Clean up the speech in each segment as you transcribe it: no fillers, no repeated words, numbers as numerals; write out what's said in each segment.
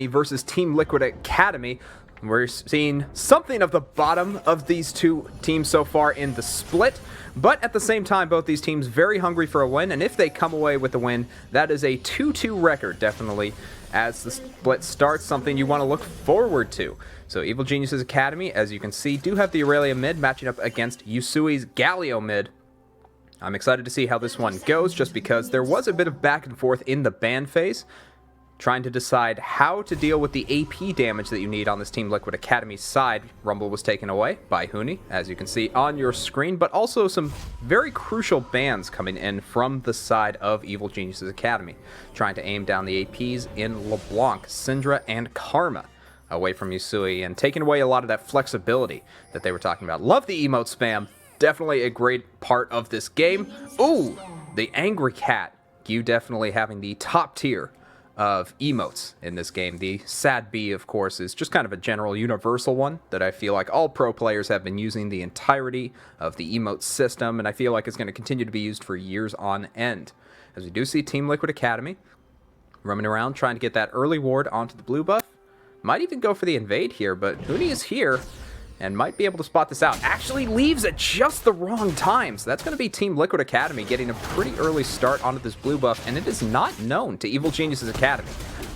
versus Team Liquid Academy. We're seeing something of the bottom of these two teams so far in the split, but at the same time, both these teams very hungry for a win, and if they come away with the win, that is a 2-2 record, definitely, as the split starts, something you want to look forward to. So Evil Geniuses Academy, as you can see, do have the Aurelia mid matching up against Yusui's Galio mid. I'm excited to see how this one goes, just because there was a bit of back and forth in the ban phase, trying to decide how to deal with the AP damage that you need on this Team Liquid Academy side. Rumble was taken away by Huni, as you can see on your screen, but also some very crucial bans coming in from the side of Evil Geniuses Academy, trying to aim down the APs in LeBlanc, Syndra, and Karma away from Yusui, and taking away a lot of that flexibility that they were talking about. Love the emote spam. Definitely a great part of this game. Ooh, the Angry Cat. You definitely having the top tier of emotes in this game. The Sad B, of course, is just kind of a general universal one that I feel like all pro players have been using the entirety of the emote system, and I feel like it's going to continue to be used for years on end. As we do see Team Liquid Academy roaming around trying to get that early ward onto the blue buff. Might even go for the invade here, but Huni is here and might be able to spot this out. Actually leaves at just the wrong time. So that's going to be Team Liquid Academy getting a pretty early start onto this blue buff, and it is not known to Evil Geniuses Academy.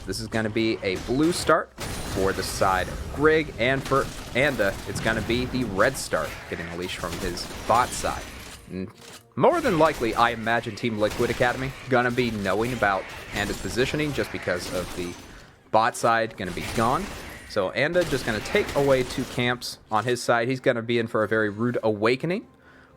This is going to be a blue start for the side of Grig, and for Anda, it's going to be the red start, getting a leash from his bot side. And more than likely, I imagine Team Liquid Academy going to be knowing about Anda's positioning, just because of the bot side going to be gone. So Anda just going to take away 2 camps on his side. He's going to be in for a very rude awakening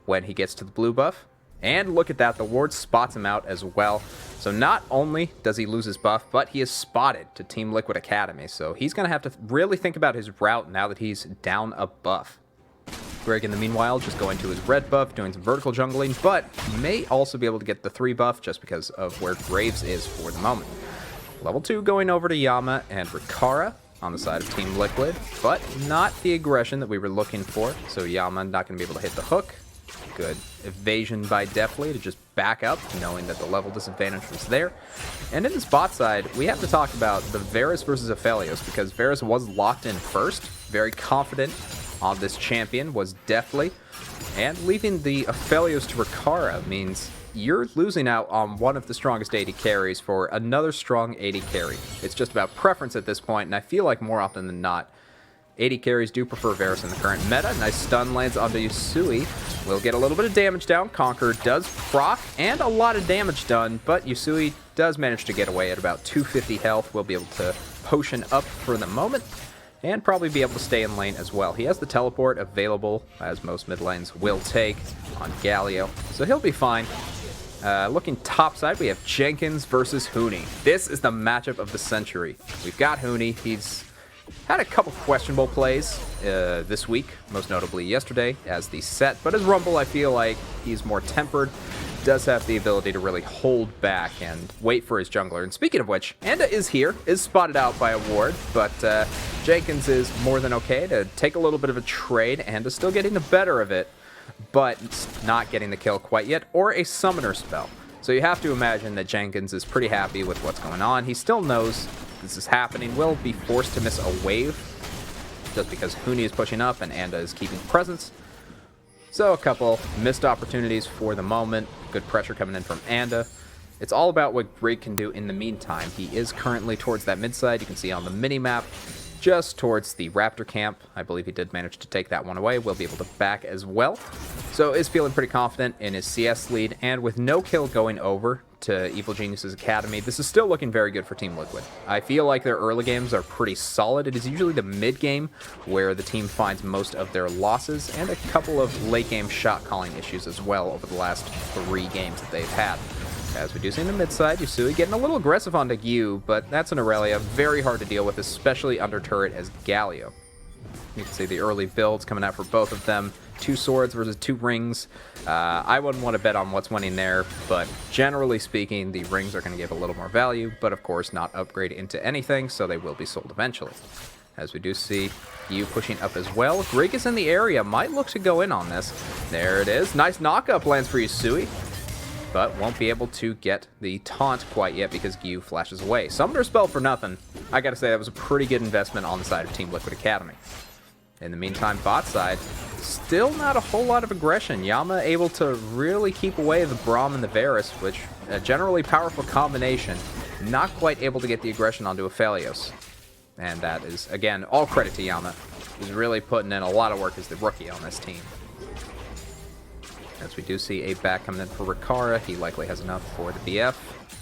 when he gets to the blue buff. And look at that, the ward spots him out as well. So not only does he lose his buff, but he is spotted to Team Liquid Academy. So he's going to have to really think about his route now that he's down a buff. Greg, in the meanwhile, just going to his red buff, doing some vertical jungling, but may also be able to get the 3 buff just because of where Graves is for the moment. Level 2 going over to Yama and Rikara on the side of Team Liquid, but not the aggression that we were looking for. So Yama not going to be able to hit the hook. Good evasion by Deathly to just back up, knowing that the level disadvantage was there. And in this bot side, we have to talk about the Varus versus Aphelios, because Varus was locked in first, very confident on this champion, was Deathly, and leaving the Aphelios to Rikara means you're losing out on one of the strongest AD carries for another strong AD carry. It's just about preference at this point, and I feel like more often than not, AD carries do prefer Varus in the current meta. Nice stun lands onto Yusui. We'll get a little bit of damage down. Conquer does proc, and a lot of damage done, but Yusui does manage to get away at about 250 health. We'll be able to potion up for the moment, and probably be able to stay in lane as well. He has the teleport available, as most mid lanes will take, on Galio, so he'll be fine. Looking topside, we have Jenkins versus Huni. This is the matchup of the century. We've got Huni. He's had a couple questionable plays this week, most notably yesterday as the set, but as Rumble, I feel like he's more tempered, does have the ability to really hold back and wait for his jungler. And speaking of which, Anda is here, is spotted out by a ward, but Jenkins is more than okay to take a little bit of a trade. Anda's still getting the better of it, but not getting the kill quite yet, or a summoner spell. So you have to imagine that Jenkins is pretty happy with what's going on. He still knows this is happening, will be forced to miss a wave, just because Huni is pushing up and Anda is keeping presence. So a couple missed opportunities for the moment. Good pressure coming in from Anda. It's all about what Grig can do in the meantime. He is currently towards that mid side. You can see on the mini-map, just towards the Raptor camp. I believe he did manage to take that one away. We'll be able to back as well. So is feeling pretty confident in his CS lead, and with no kill going over to Evil Geniuses Academy, this is still looking very good for Team Liquid. I feel like their early games are pretty solid. It is usually the mid game where the team finds most of their losses, and a couple of late game shot calling issues as well over the last 3 games that they've had. As we do see in the mid side, Yusui getting a little aggressive onto Yu, but that's an Aurelia, very hard to deal with, especially under turret as Galio. You can see the early builds coming out for both of them. 2 swords versus 2 rings. I wouldn't want to bet on what's winning there, but generally speaking, the rings are going to give a little more value, but of course not upgrade into anything, so they will be sold eventually. As we do see Yu pushing up as well. Grig is in the area, might look to go in on this. There it is. Nice knock-up lands for Yusui. but won't be able to get the taunt quite yet because Gyu flashes away. Summoner spell for nothing. I gotta say, that was a pretty good investment on the side of Team Liquid Academy. In the meantime, bot side, still not a whole lot of aggression. Yama able to really keep away the Braum and the Varus, which a generally powerful combination. Not quite able to get the aggression onto Aphelios. And that is, again, all credit to Yama. He's really putting in a lot of work as the rookie on this team. As we do see a back coming in for Rikara, he likely has enough for the BF.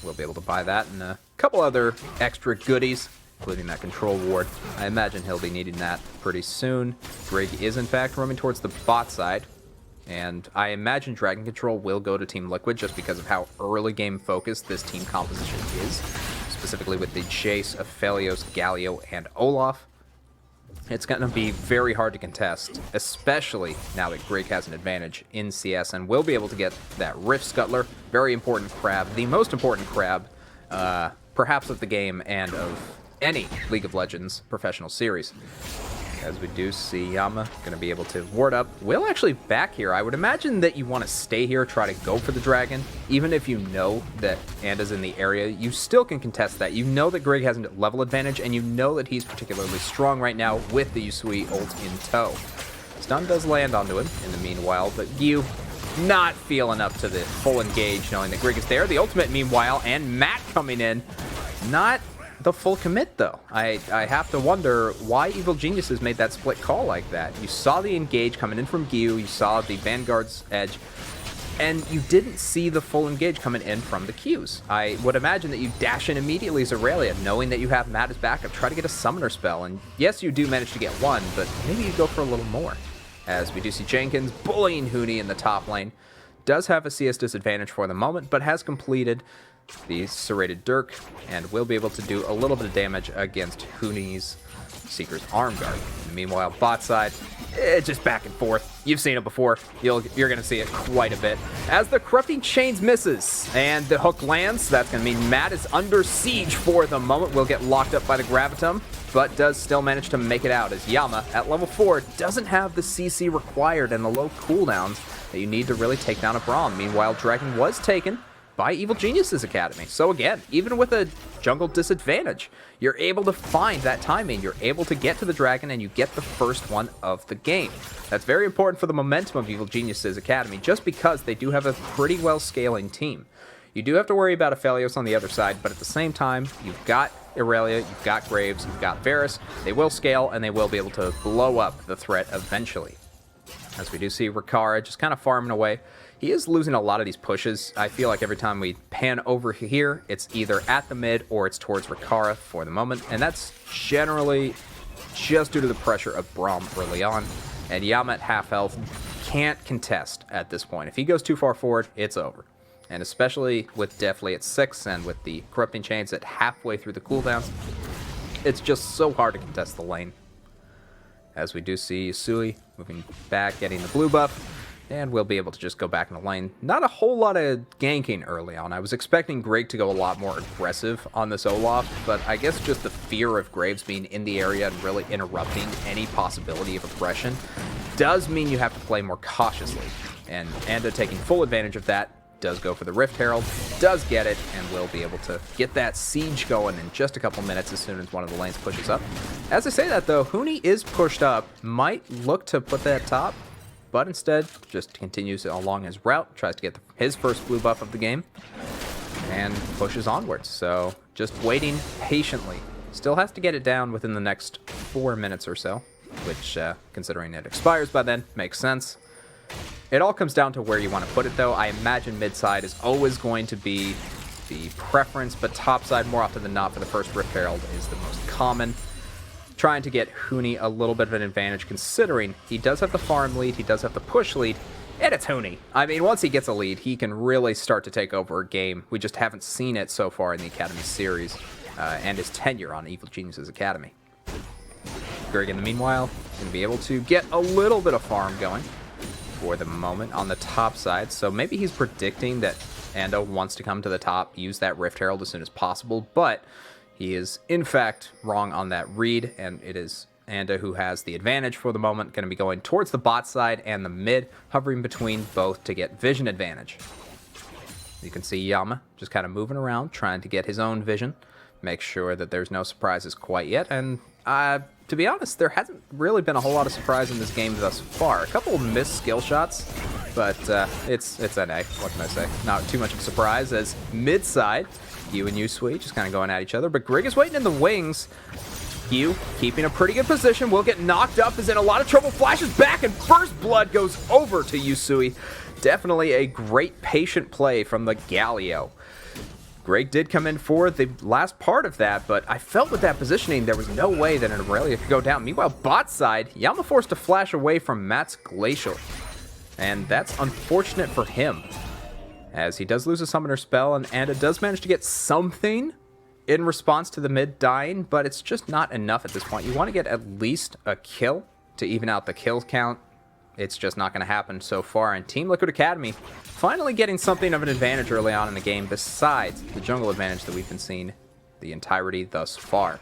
We'll be able to buy that and a couple other extra goodies, including that control ward. I imagine he'll be needing that pretty soon. Grig is in fact roaming towards the bot side, and I imagine Dragon Control will go to Team Liquid just because of how early game focused this team composition is, specifically with the Chase of Aphelios, Galio, and Olaf. It's going to be very hard to contest, especially now that Grig has an advantage in CS and will be able to get that Rift Scuttler. Very important crab, the most important crab, perhaps of the game and of any League of Legends professional series. As we do see Yama going to be able to ward up. Will actually back here. I would imagine that you want to stay here, try to go for the dragon. Even if you know that Anda's in the area, you still can contest that. You know that Grig has a level advantage, and you know that he's particularly strong right now with the Yusui ult in tow. Stun does land onto him in the meanwhile, but Gyu not feeling up to the full engage, knowing that Grig is there. The ultimate meanwhile, and Matt coming in. Not the full commit, though. I have to wonder why Evil Geniuses made that split call like that. You saw the engage coming in from Gyu, you saw the Vanguard's edge, and you didn't see the full engage coming in from the Qs. I would imagine that you dash in immediately as Aurelia, knowing that you have Matt as backup, try to get a summoner spell, and yes, you do manage to get one, but maybe you go for a little more. As we do see Jenkins bullying Huni in the top lane. Does have a CS disadvantage for the moment, but has completed the serrated Dirk and will be able to do a little bit of damage against Huni's Seeker's Arm Guard. Meanwhile, bot side, just back and forth. You've seen it before. You're going to see it quite a bit. As the Corrupting Chains misses and the hook lands, that's going to mean Matt is under siege for the moment. Will get locked up by the Gravitum, but does still manage to make it out as Yama, at level 4, doesn't have the CC required and the low cooldowns that you need to really take down a Braum. Meanwhile, Dragon was taken by Evil Geniuses Academy. So again, even with a jungle disadvantage, you're able to find that timing. You're able to get to the dragon and you get the first one of the game. That's very important for the momentum of Evil Geniuses Academy, just because they do have a pretty well scaling team. You do have to worry about Aphelios on the other side, but at the same time, you've got Aurelia, you've got Graves, you've got Varus. They will scale and they will be able to blow up the threat eventually. As we do see Rikara just kind of farming away. He is losing a lot of these pushes. I feel like every time we pan over here, it's either at the mid or it's towards Rikara for the moment. And that's generally just due to the pressure of Braum early on. And Yama at half health can't contest at this point. If he goes too far forward, it's over. And especially with Deathly at 6 and with the Corrupting Chains at halfway through the cooldowns, it's just so hard to contest the lane. As we do see Yusui moving back, getting the blue buff. And we'll be able to just go back in the lane. Not a whole lot of ganking early on. I was expecting Grig to go a lot more aggressive on this Olaf, but I guess just the fear of Graves being in the area and really interrupting any possibility of aggression does mean you have to play more cautiously. And Anda taking full advantage of that, does go for the Rift Herald, does get it, and will be able to get that siege going in just a couple minutes as soon as one of the lanes pushes up. As I say that though, Huni is pushed up, might look to put that top, but instead just continues along his route, tries to get his first blue buff of the game, and pushes onwards. So just waiting patiently. Still has to get it down within the next 4 minutes or so, which, considering it expires by then, makes sense. It all comes down to where you want to put it, though. I imagine mid-side is always going to be the preference, but top side, more often than not, for the first Rift Herald is the most common. Trying to get Huni a little bit of an advantage, considering he does have the farm lead, he does have the push lead, and it's Huni. I mean, once he gets a lead, he can really start to take over a game. We just haven't seen it so far in the Academy series, and his tenure on Evil Geniuses Academy. Grig, in the meanwhile, going to be able to get a little bit of farm going for the moment on the top side, so maybe he's predicting that Ando wants to come to the top, use that Rift Herald as soon as possible, but he is, in fact, wrong on that read, and it is Anda who has the advantage for the moment, going to be going towards the bot side and the mid, hovering between both to get vision advantage. You can see Yama just kind of moving around, trying to get his own vision, make sure that there's no surprises quite yet. And to be honest, there hasn't really been a whole lot of surprise in this game thus far. A couple of missed skill shots, but it's NA. What can I say? Not too much of a surprise as mid-side, Yu and Yusui just kind of going at each other. But Grig is waiting in the wings. Yu keeping a pretty good position, will get knocked up, is in a lot of trouble, flashes back, and first blood goes over to Yusui. Definitely a great patient play from the Galio. Greg did come in for the last part of that, but I felt with that positioning there was no way that an Aurelia could go down. Meanwhile, bot side, Yama forced to flash away from Matt's Glacial. And that's unfortunate for him, as he does lose a summoner spell, and Anda does manage to get something in response to the mid dying, but it's just not enough at this point. You want to get at least a kill to even out the kill count. It's just not going to happen so far. And Team Liquid Academy finally getting something of an advantage early on in the game besides the jungle advantage that we've been seeing the entirety thus far.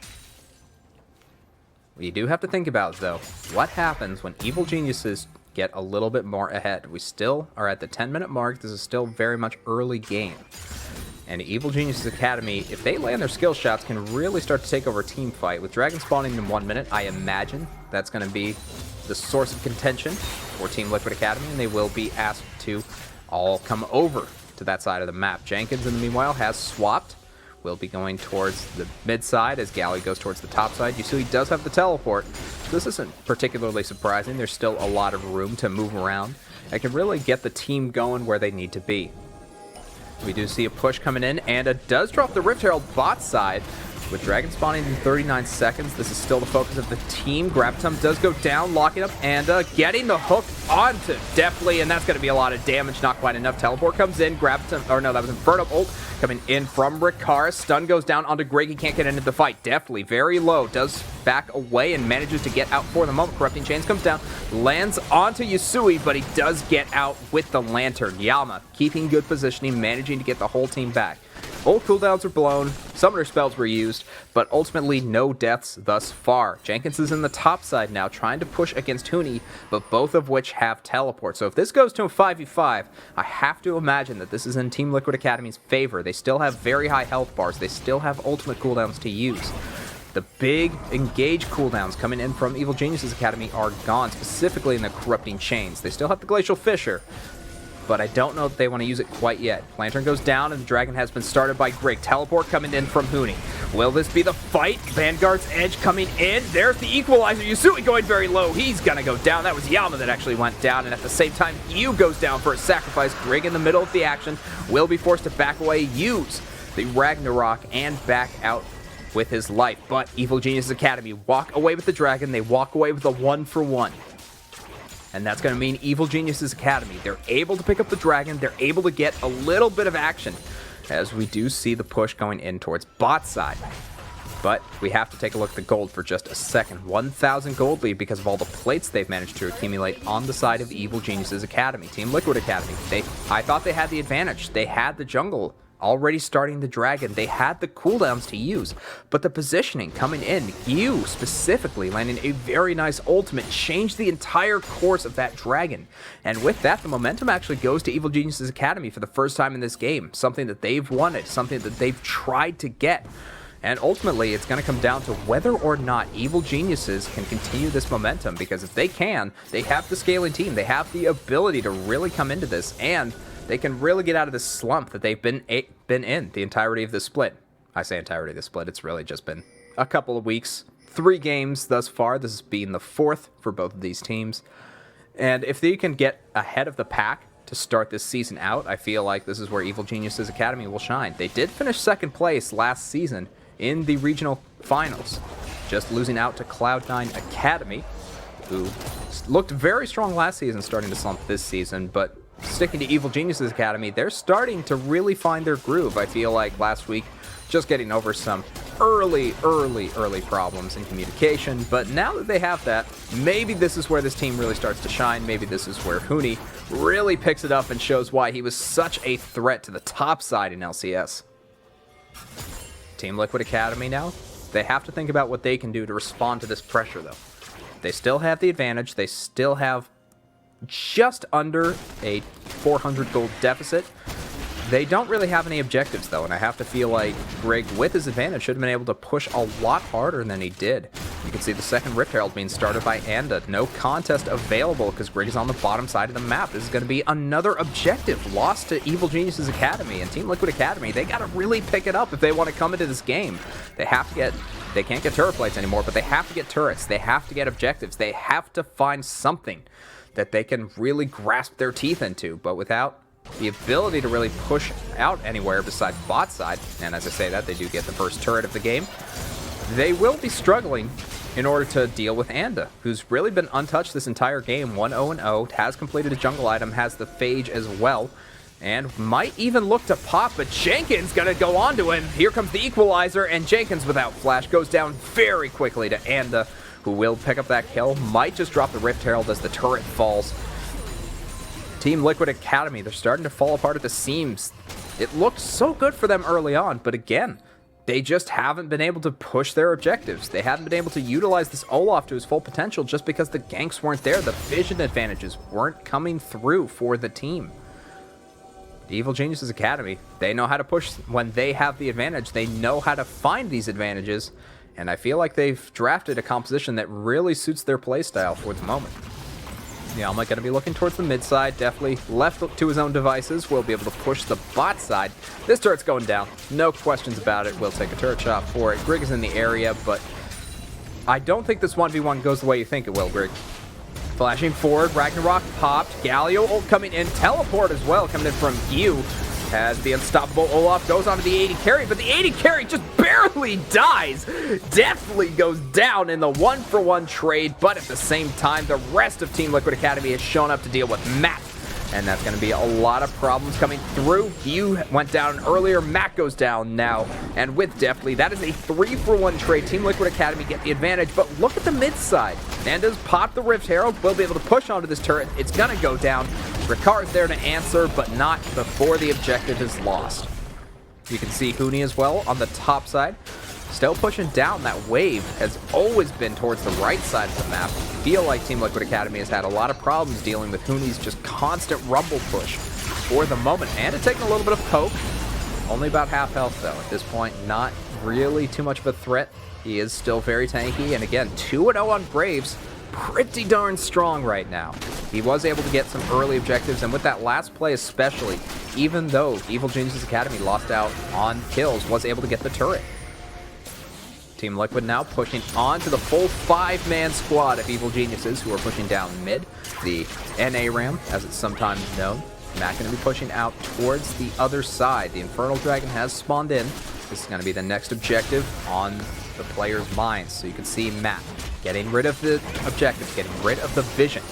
We do have to think about, though, what happens when Evil Geniuses get a little bit more ahead. We still are at the 10-minute mark. This is still very much early game. And Evil Geniuses Academy, if they land their skill shots, can really start to take over a team fight. With Dragon spawning in 1 minute, I imagine that's going to be the source of contention for Team Liquid Academy, and they will be asked to all come over to that side of the map. Jenkins, in the meanwhile, has swapped. Will be going towards the mid side as Galley goes towards the top side. Yusui does have the teleport. This isn't particularly surprising. There's still a lot of room to move around and can really get the team going where they need to be. We do see a push coming in, and it does drop the Rift Herald bot side. With Dragon spawning in 39 seconds, this is still the focus of the team. Gravitum does go down, locking up Anda, getting the hook onto Deftly, and that's going to be a lot of damage, not quite enough. Teleport comes in, Gravitum, or no, that was Inferno ult coming in from Ricard. Stun goes down onto Greg, he can't get into the fight. Deftly, very low, does back away and manages to get out for the moment. Corrupting Chains comes down, lands onto Yusui, but he does get out with the Lantern. Yama keeping good positioning, managing to get the whole team back. Ult cooldowns were blown, summoner spells were used, but ultimately no deaths thus far. Jenkins is in the top side now, trying to push against Huni, but both of which have teleport. So if this goes to a 5v5, I have to imagine that this is in Team Liquid Academy's favor. They still have very high health bars, they still have ultimate cooldowns to use. The big engage cooldowns coming in from Evil Geniuses Academy are gone, specifically in the Corrupting Chains. They still have the Glacial Fissure, but I don't know if they want to use it quite yet. Lantern goes down, and the Dragon has been started by Greg. Teleport coming in from Huni. Will this be the fight? Vanguard's Edge coming in. There's the Equalizer. Yusui going very low. He's going to go down. That was Yama that actually went down, and at the same time, Yu goes down for a sacrifice. Greg in the middle of the action will be forced to back away, use the Ragnarok, and back out with his life. But Evil Geniuses Academy walk away with the Dragon. They walk away with a 1-for-1. And that's going to mean Evil Geniuses Academy. They're able to pick up the Dragon. They're able to get a little bit of action, as we do see the push going in towards bot side. But we have to take a look at the gold for just a second. 1,000 gold lead because of all the plates they've managed to accumulate on the side of Evil Geniuses Academy. Team Liquid Academy, I thought they had the advantage. They had the jungle already starting the Dragon. They had the cooldowns to use, but the positioning coming in, Yu specifically landing a very nice ultimate, changed the entire course of that Dragon. And with that, the momentum actually goes to Evil Geniuses Academy for the first time in this game. Something that they've wanted, something that they've tried to get. And ultimately, it's going to come down to whether or not Evil Geniuses can continue this momentum, because if they can, they have the scaling team. They have the ability to really come into this, and they can really get out of this slump that they've been in the entirety of the split. I say entirety of the split, it's really just been a couple of weeks. 3 games thus far. This has been the 4th for both of these teams. And if they can get ahead of the pack to start this season out, I feel like this is where Evil Geniuses Academy will shine. They did finish 2nd place last season in the regional finals, just losing out to Cloud9 Academy, who looked very strong last season, starting to slump this season, but sticking to Evil Geniuses Academy, they're starting to really find their groove. I feel like last week, just getting over some early problems in communication, but now that they have that, maybe this is where this team really starts to shine. Maybe this is where Huni really picks it up and shows why he was such a threat to the top side in LCS. Team Liquid Academy now, they have to think about what they can do to respond to this pressure, though. They still have the advantage. They still have just under a 400 gold deficit. They don't really have any objectives, though, and I have to feel like Greg, with his advantage, should have been able to push a lot harder than he did. You can see the second Rift Herald being started by Anda. No contest available because Greg is on the bottom side of the map. This is going to be another objective lost to Evil Geniuses Academy. And Team Liquid Academy, they got to really pick it up if they want to come into this game. They have to get... They can't get turret plates anymore, but they have to get turrets. They have to get objectives. They have to find something that they can really grasp their teeth into. But without the ability to really push out anywhere besides bot side, and as I say that, they do get the first turret of the game, they will be struggling in order to deal with Anda, who's really been untouched this entire game. 1-0-0, has completed a jungle item, has the Phage as well, and might even look to pop, but Jenkins gonna go on to him. Here comes the equalizer, and Jenkins without flash goes down very quickly to Anda, who will pick up that kill. Might just drop the Rift Herald as the turret falls. Team Liquid Academy, they're starting to fall apart at the seams. It looked so good for them early on, but again, they just haven't been able to push their objectives. They haven't been able to utilize this Olaf to his full potential just because the ganks weren't there. The vision advantages weren't coming through for the team. The Evil Geniuses Academy, they know how to push when they have the advantage. They know how to find these advantages, and I feel like they've drafted a composition that really suits their playstyle for the moment. Yalma going to be looking towards the mid side, definitely left to his own devices. Will be able to push the bot side. This turret's going down, no questions about it. We'll take a turret shot for it. Grig is in the area, but I don't think this 1v1 goes the way you think it will, Grig. Flashing forward, Ragnarok popped, Galio ult coming in, teleport as well coming in from you. As the unstoppable Olaf goes onto the 80 carry, but the 80 carry just barely dies. Definitely goes down in the 1-for-1 trade, but at the same time, the rest of Team Liquid Academy has shown up to deal with Matt. And that's going to be a lot of problems coming through. Hugh went down earlier, Matt goes down now. And with Deftly, that is a 3-for-1 trade. Team Liquid Academy get the advantage, but look at the mid side. Nanda's popped the Rift Herald, will be able to push onto this turret. It's going to go down. Ricard's there to answer, but not before the objective is lost. You can see Huni as well on the top side. Still pushing down. That wave has always been towards the right side of the map. I feel like Team Liquid Academy has had a lot of problems dealing with Huni's just constant rumble push for the moment. And taking a little bit of poke. Only about half health though at this point. Not really too much of a threat. He is still very tanky. And again, 2-0 on Braves. Pretty darn strong right now. He was able to get some early objectives, and with that last play especially, even though Evil Geniuses Academy lost out on kills, was able to get the turret. Team Liquid now pushing on to the full 5-man squad of Evil Geniuses, who are pushing down mid, the NA Ram, as it's sometimes known. Matt going to be pushing out towards the other side. The Infernal Dragon has spawned in. This is going to be the next objective on the players' minds. So you can see Matt getting rid of the objectives, getting rid of the vision.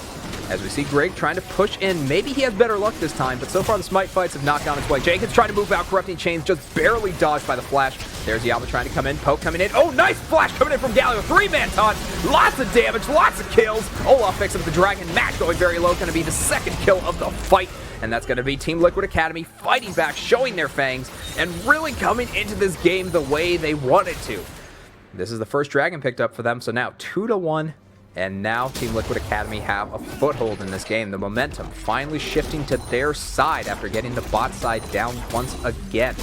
As we see Greg trying to push in. Maybe he has better luck this time, but so far the smite fights have not gone its way. Jenkins trying to move out, Corrupting Chains just barely dodged by the flash. There's Yalma trying to come in, Poke coming in. Oh, nice flash coming in from Galio. 3-man taunt, lots of damage, lots of kills. Olaf picks up the dragon. Matt going very low, going to be the second kill of the fight. And that's going to be Team Liquid Academy fighting back, showing their fangs, and really coming into this game the way they wanted to. This is the first dragon picked up for them, so now 2-1. And now Team Liquid Academy have a foothold in this game. The momentum finally shifting to their side after getting the bot side down once again.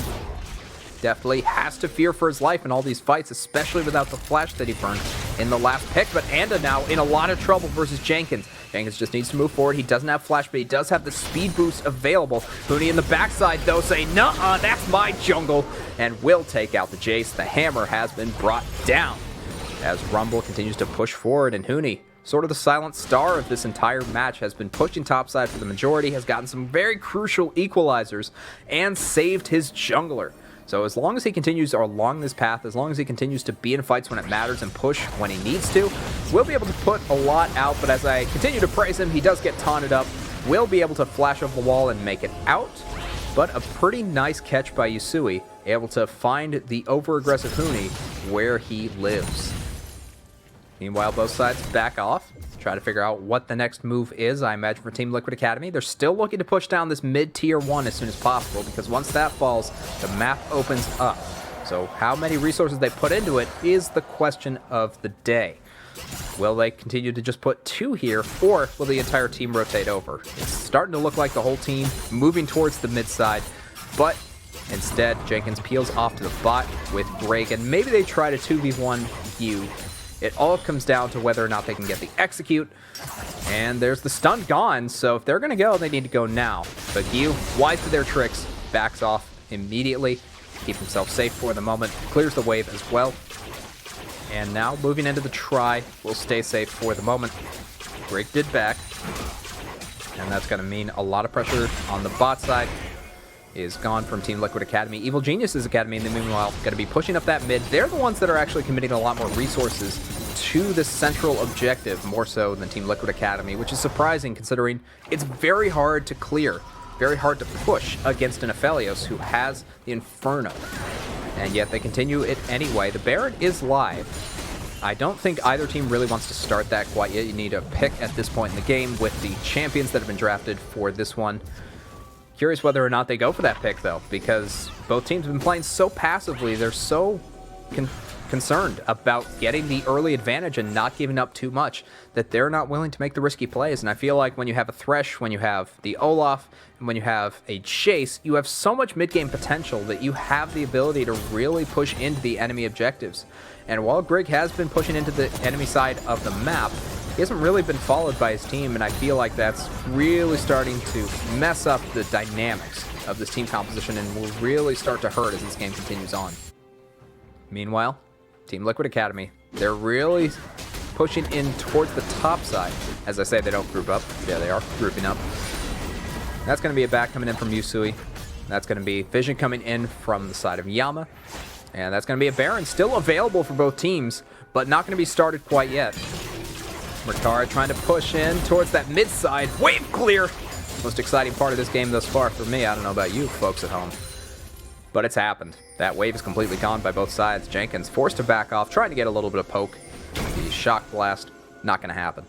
Definitely has to fear for his life in all these fights, especially without the flash that he burned in the last pick. But Anda now in a lot of trouble versus Jenkins. Jenkins just needs to move forward. He doesn't have flash, but he does have the speed boost available. Huni in the backside, though, saying, "Nuh-uh, that's my jungle," and will take out the Jace. The hammer has been brought down as Rumble continues to push forward, and Huni, sort of the silent star of this entire match, has been pushing topside for the majority, has gotten some very crucial equalizers, and saved his jungler. So as long as he continues along this path, as long as he continues to be in fights when it matters and push when he needs to, we'll be able to put a lot out. But as I continue to praise him, he does get taunted up, will be able to flash over the wall and make it out. But a pretty nice catch by Yusui, able to find the over-aggressive Huni where he lives. Meanwhile, both sides back off, try to figure out what the next move is, I imagine, for Team Liquid Academy. They're still looking to push down this mid-tier 1 as soon as possible, because once that falls, the map opens up. So how many resources they put into it is the question of the day. Will they continue to just put 2 here, or will the entire team rotate over? It's starting to look like the whole team moving towards the mid side. but instead Jenkins peels off to the bot with Greg, and maybe they try to 2v1 Yu. It all comes down to whether or not they can get the execute, and there's the stun gone, so if they're going to go, they need to go now. But Yu, wise to their tricks, backs off immediately, keep himself safe for the moment, clears the wave as well. And now moving into the try, will stay safe for the moment. Greg did back, and that's going to mean a lot of pressure on the bot side is gone from Team Liquid Academy. Evil Geniuses Academy, in the meanwhile, going to be pushing up that mid. They're the ones that are actually committing a lot more resources to the central objective, more so than Team Liquid Academy, which is surprising considering it's very hard to clear, very hard to push against an Aphelios who has the Inferno. And yet they continue it anyway. The Baron is live. I don't think either team really wants to start that quite yet. You need a pick at this point in the game with the champions that have been drafted for this one. Curious whether or not they go for that pick, though, because both teams have been playing so passively. They're so concerned about getting the early advantage and not giving up too much that they're not willing to make the risky plays. And I feel like when you have a Thresh, when you have the Olaf, and when you have a Chase, you have so much mid-game potential that you have the ability to really push into the enemy objectives. And while Greg has been pushing into the enemy side of the map, he hasn't really been followed by his team, and I feel like that's really starting to mess up the dynamics of this team composition and will really start to hurt as this game continues on. Meanwhile, Team Liquid Academy, they're really pushing in towards the top side. As I say, they don't group up. Yeah, they are grouping up. That's going to be a back coming in from Yusui. That's going to be Vision coming in from the side of Yama. And that's going to be a Baron still available for both teams, but not going to be started quite yet. Ricard trying to push in towards that mid side. Wave clear! Most exciting part of this game thus far for me. I don't know about you folks at home, but it's happened. That wave is completely gone by both sides. Jenkins forced to back off, trying to get a little bit of poke. The shock blast, not going to happen.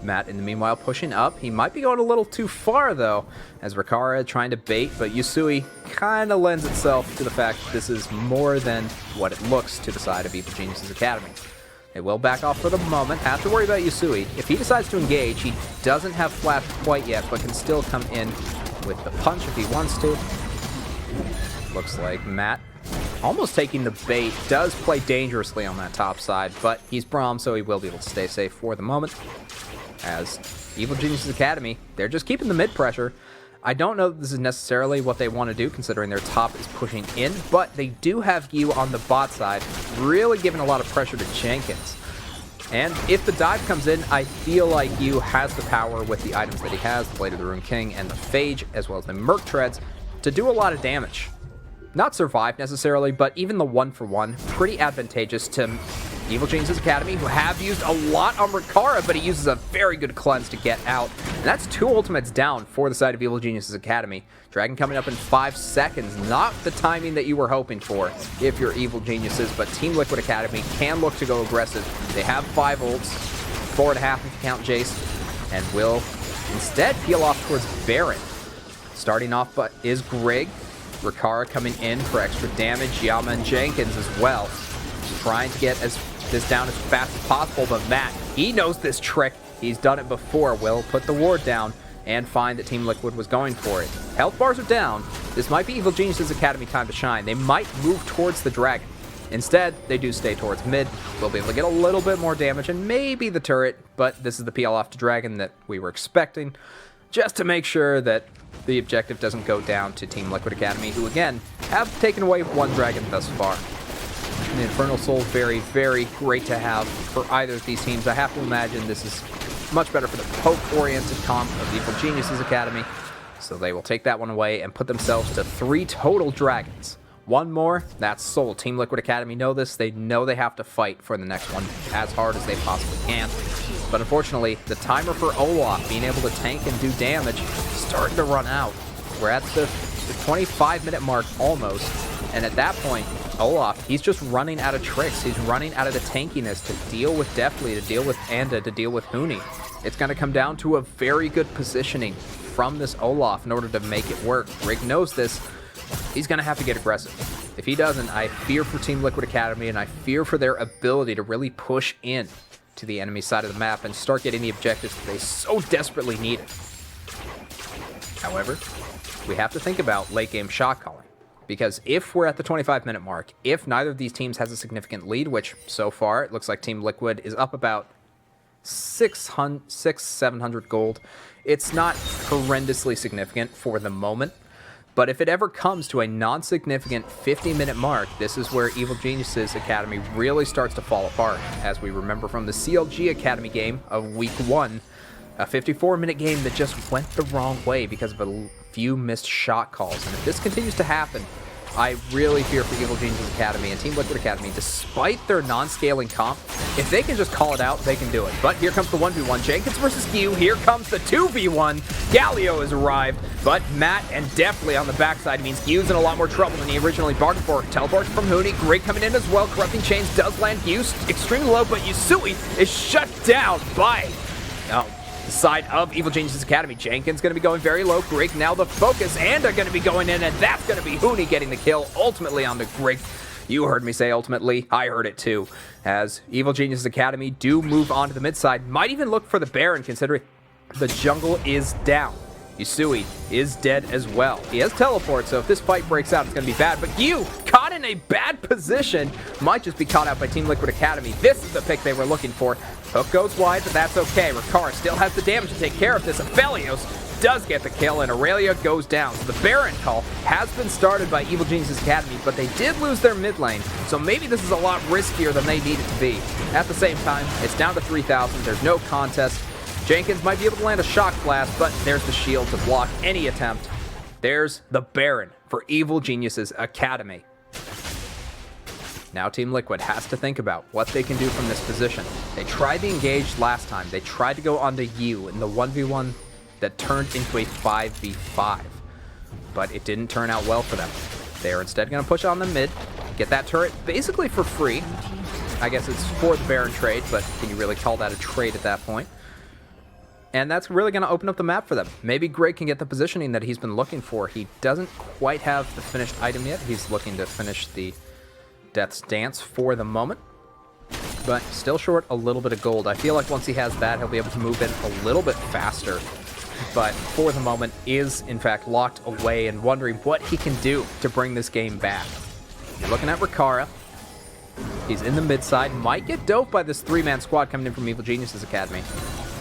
Matt, in the meanwhile, pushing up. He might be going a little too far, though, as Rikara trying to bait, but Yusui kind of lends itself to the fact that this is more than what it looks to the side of Evil Geniuses Academy. They will back off for the moment. Have to worry about Yusui. If he decides to engage, he doesn't have flash quite yet, but can still come in with the punch if he wants to. Looks like Matt, almost taking the bait, does play dangerously on that top side, but he's Braum, so he will be able to stay safe for the moment. As Evil Geniuses Academy, they're just keeping the mid pressure. I don't know that this is necessarily what they want to do, considering their top is pushing in, but they do have Yu on the bot side, really giving a lot of pressure to Jenkins. And if the dive comes in, I feel like Yu has the power with the items that he has, the Blade of the Rune King and the Phage, as well as the Merc Treads, to do a lot of damage. Not survive necessarily, but even the 1-for-1, pretty advantageous to Evil Geniuses Academy, who have used a lot on Rikara, but he uses a very good cleanse to get out. And that's 2 ultimates down for the side of Evil Geniuses Academy. Dragon coming up in 5 seconds. Not the timing that you were hoping for if you're Evil Geniuses, but Team Liquid Academy can look to go aggressive. They have 5 ults, 4.5 if you count Jace, and will instead peel off towards Baron. Starting off but is Greg. Rikara coming in for extra damage. Yama and Jenkins as well. Trying to get this down as fast as possible, but Matt, he knows this trick. He's done it before. Will put the ward down and find that Team Liquid was going for it. Health bars are down. This might be Evil Geniuses Academy time to shine. They might move towards the dragon. Instead, they do stay towards mid. We'll be able to get a little bit more damage and maybe the turret, but this is the PL off to dragon that we were expecting, just to make sure that the objective doesn't go down to Team Liquid Academy, who again have taken away 1 dragon thus far. The Infernal Soul, very, very great to have for either of these teams. I have to imagine this is much better for the poke-oriented comp of Evil Geniuses Academy. So they will take that one away and put themselves to 3 total dragons. 1 more, that's sold. Team Liquid Academy know this. They know they have to fight for the next one as hard as they possibly can. But unfortunately, the timer for Olaf being able to tank and do damage is starting to run out. We're at the 25-minute mark almost. And at that point, Olaf, he's just running out of tricks. He's running out of the tankiness to deal with Deathly, to deal with Anda, to deal with Huni. It's going to come down to a very good positioning from this Olaf in order to make it work. Rig knows this. He's going to have to get aggressive. If he doesn't, I fear for Team Liquid Academy, and I fear for their ability to really push in to the enemy side of the map and start getting the objectives that they so desperately needed. However, we have to think about late game shot calling. Because if we're at the 25-minute mark, if neither of these teams has a significant lead, which so far it looks like Team Liquid is up about 700 gold, it's not horrendously significant for the moment. But if it ever comes to a non-significant 50-minute mark, this is where Evil Geniuses Academy really starts to fall apart. As we remember from the CLG Academy game of Week 1, a 54-minute game that just went the wrong way because of a few missed shot calls. And if this continues to happen, I really fear for Evil Geniuses Academy and Team Liquid Academy. Despite their non-scaling comp, if they can just call it out, they can do it. But here comes the 1v1. Jenkins versus Q. Here comes the 2v1. Galio has arrived, but Matt and Deftly on the backside means Q's in a lot more trouble than he originally bargained for. Teleport from Huni. Great coming in as well. Corrupting Chains does land Q. Extremely low, but Yusui is shut down by the side of Evil Geniuses Academy. Jenkins going to be going very low. Greg now the focus, and are going to be going in, and that's going to be Huni getting the kill ultimately onto Greg. You heard me say ultimately. I heard it too. As Evil Geniuses Academy do move on to the mid side, might even look for the Baron considering the jungle is down. Yusui is dead as well. He has teleport, so if this fight breaks out, it's going to be bad. But Yu, caught in a bad position, might just be caught out by Team Liquid Academy. This is the pick they were looking for. Hook goes wide, but that's okay. Ricard still has the damage to take care of this. Aphelios does get the kill, and Aurelia goes down. So the Baron call has been started by Evil Geniuses Academy, but they did lose their mid lane, so maybe this is a lot riskier than they need it to be. At the same time, it's down to 3,000. There's no contest. Jenkins might be able to land a shock blast, but there's the shield to block any attempt. There's the Baron for Evil Geniuses Academy. Now Team Liquid has to think about what they can do from this position. They tried the engage last time. They tried to go onto Yu in the 1v1 that turned into a 5v5, but it didn't turn out well for them. They are instead going to push on the mid, get that turret basically for free. I guess it's for the Baron trade, but can you really call that a trade at that point? And that's really going to open up the map for them. Maybe Greg can get the positioning that he's been looking for. He doesn't quite have the finished item yet. He's looking to finish the Death's Dance for the moment, but still short a little bit of gold. I feel like once he has that, he'll be able to move in a little bit faster, but for the moment is in fact locked away and wondering what he can do to bring this game back. You're looking at Ricard. He's in the mid side, might get doped by this three-man squad coming in from Evil Geniuses Academy.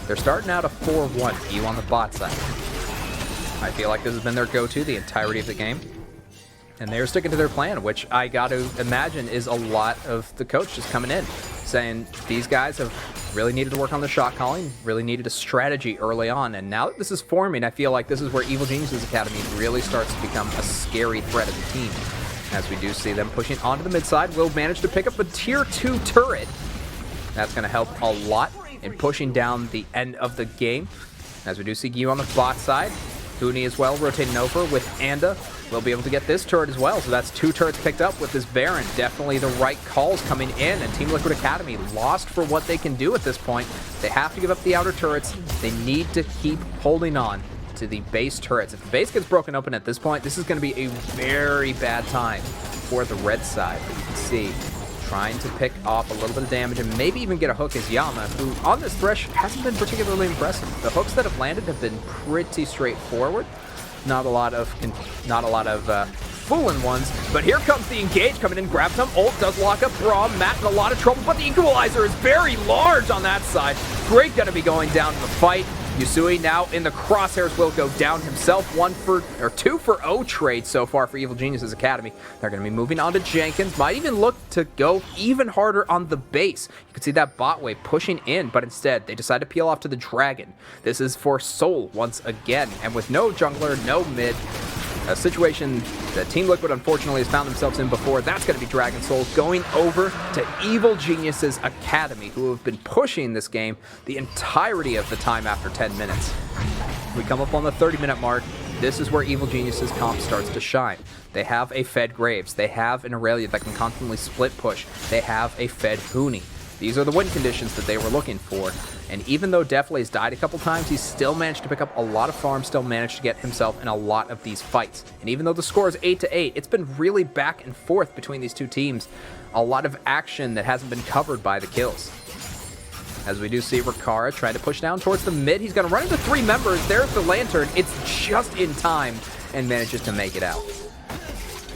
They're starting out a 4-1, you on the bot side. I feel like this has been their go-to the entirety of the game. And they're sticking to their plan, which I got to imagine is a lot of the coach just coming in, saying these guys have really needed to work on their shot calling, really needed a strategy early on. And now that this is forming, I feel like this is where Evil Geniuses Academy really starts to become a scary threat of the team. As we do see them pushing onto the mid side, will manage to pick up a tier 2 turret. That's going to help a lot in pushing down the end of the game. As we do see Gyu on the bot side, Huni as well rotating over with Anda. We'll be able to get this turret as well, so that's 2 turrets picked up with this Baron. Definitely the right calls coming in, and Team Liquid Academy lost for what they can do at this point. They have to give up the outer turrets. They need to keep holding on to the base turrets. If the base gets broken open at this point, this is going to be a very bad time for the red side. But you can see trying to pick off a little bit of damage and maybe even get a hook is Yama, who on this thresh hasn't been particularly impressive. The hooks that have landed have been pretty straightforward. Not a lot of fooling ones, but here comes the engage coming in, grabs him, ult does lock up Braum, Matt in a lot of trouble, but the equalizer is very large on that side. Great gonna be going down to the fight. Yusui now in the crosshairs will go down himself. 2 for O trade so far for Evil Geniuses Academy. They're going to be moving on to Jenkins. Might even look to go even harder on the base. You can see that bot wave pushing in, but instead they decide to peel off to the Dragon. This is for Soul once again, and with no jungler, no mid, a situation that Team Liquid unfortunately has found themselves in before. That's going to be Dragon Soul going over to Evil Geniuses Academy, who have been pushing this game the entirety of the time after 10 minutes. We come up on the 30-minute mark. This is where Evil Geniuses comp starts to shine. They have a fed Graves. They have an Aurelia that can constantly split push. They have a fed Huni. These are the win conditions that they were looking for. And even though Deftly has died a couple times, he's still managed to pick up a lot of farm, still managed to get himself in a lot of these fights. And even though the score is 8-8, it's been really back and forth between these two teams. A lot of action that hasn't been covered by the kills. As we do see Ricard trying to push down towards the mid. He's going to run into 3 members. There's the Lantern. It's just in time and manages to make it out.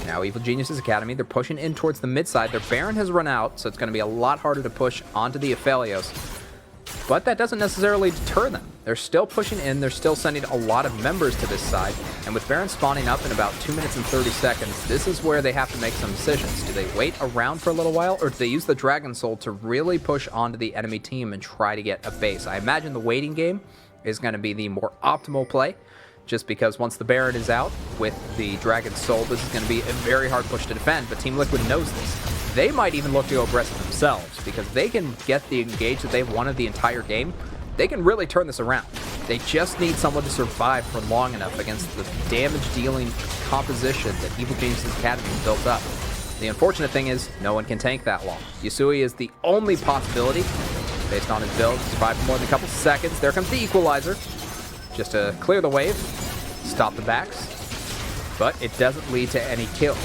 Now Evil Genius's Academy, they're pushing in towards the mid side. Their Baron has run out, so it's going to be a lot harder to push onto the Aphelios. But that doesn't necessarily deter them. They're still pushing in, they're still sending a lot of members to this side, and with Baron spawning up in about 2 minutes and 30 seconds, this is where they have to make some decisions. Do they wait around for a little while, or do they use the Dragon Soul to really push onto the enemy team and try to get a base? I imagine the waiting game is going to be the more optimal play, just because once the Baron is out with the Dragon Soul, this is going to be a very hard push to defend, but Team Liquid knows this. They might even look to go aggressive themselves, because they can get the engage that they've wanted the entire game. They can really turn this around. They just need someone to survive for long enough against the damage-dealing composition that Evil Genius's Academy built up. The unfortunate thing is, no one can tank that long. Yusui is the only possibility, based on his build, to survive for more than a couple seconds. There comes the Equalizer, just to clear the wave, stop the backs, but it doesn't lead to any kills.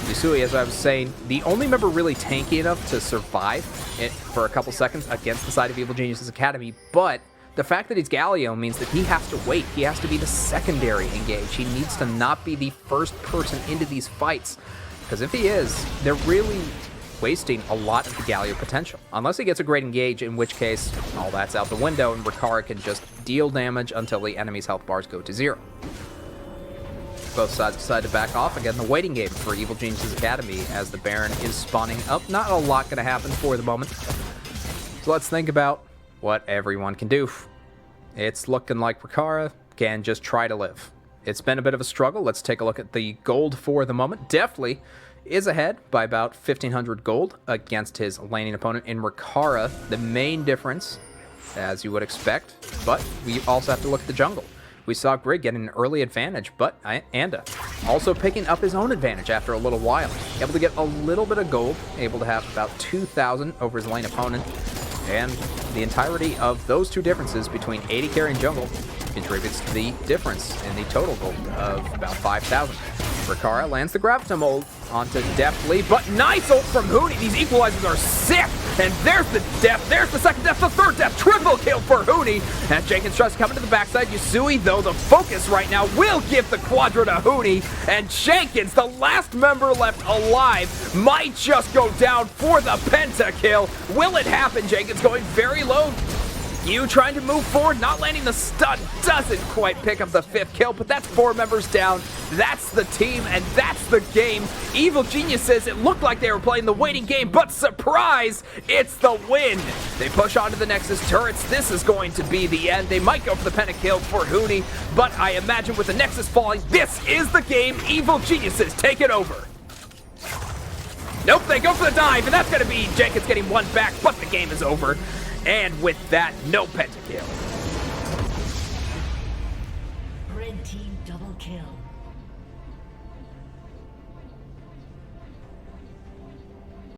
Yusui, as I was saying, the only member really tanky enough to survive it for a couple seconds against the side of Evil Genius's Academy, but the fact that he's Galio means that he has to wait. He has to be the secondary engage. He needs to not be the first person into these fights, because if he is, they're really wasting a lot of the Galio potential. Unless he gets a great engage, in which case, all that's out the window, and Rikara can just deal damage until the enemy's health bars go to 0. Both sides decide to back off. Again, the waiting game for Evil Genius's Academy as the Baron is spawning up. Not a lot going to happen for the moment. So let's think about what everyone can do. It's looking like Rikara can just try to live. It's been a bit of a struggle. Let's take a look at the gold for the moment. Definitely is ahead by about 1,500 gold against his laning opponent in Rikara. The main difference, as you would expect, but we also have to look at the jungle. We saw Grig get an early advantage, but Anda also picking up his own advantage after a little while. Able to get a little bit of gold, able to have about 2,000 over his lane opponent, and the entirety of those two differences between AD carry and jungle contributes to the difference in the total gold of about 5,000. Rikara lands the Gravitum ult onto Deftly, but nice ult from Huni. These equalizers are sick, and there's the death, there's the second death, the third death, triple kill for Huni. And Jenkins tries to come into the backside. Yusui, though, the focus right now will give the Quadra to Huni, and Jenkins, the last member left alive, might just go down for the pentakill. Will it happen? Jenkins going very low. You trying to move forward, not landing the stun, doesn't quite pick up the 5th kill, but that's 4 members down. That's the team, and that's the game. Evil Genius says it looked like they were playing the waiting game, but surprise, it's the win. They push onto the Nexus turrets. This is going to be the end. They might go for the pentakill for Huni, but I imagine with the Nexus falling, this is the game. Evil Geniuses take it over. Nope, they go for the dive, and that's going to be Jenkins getting one back, but the game is over. And with that, no pentakill. Red team double kill.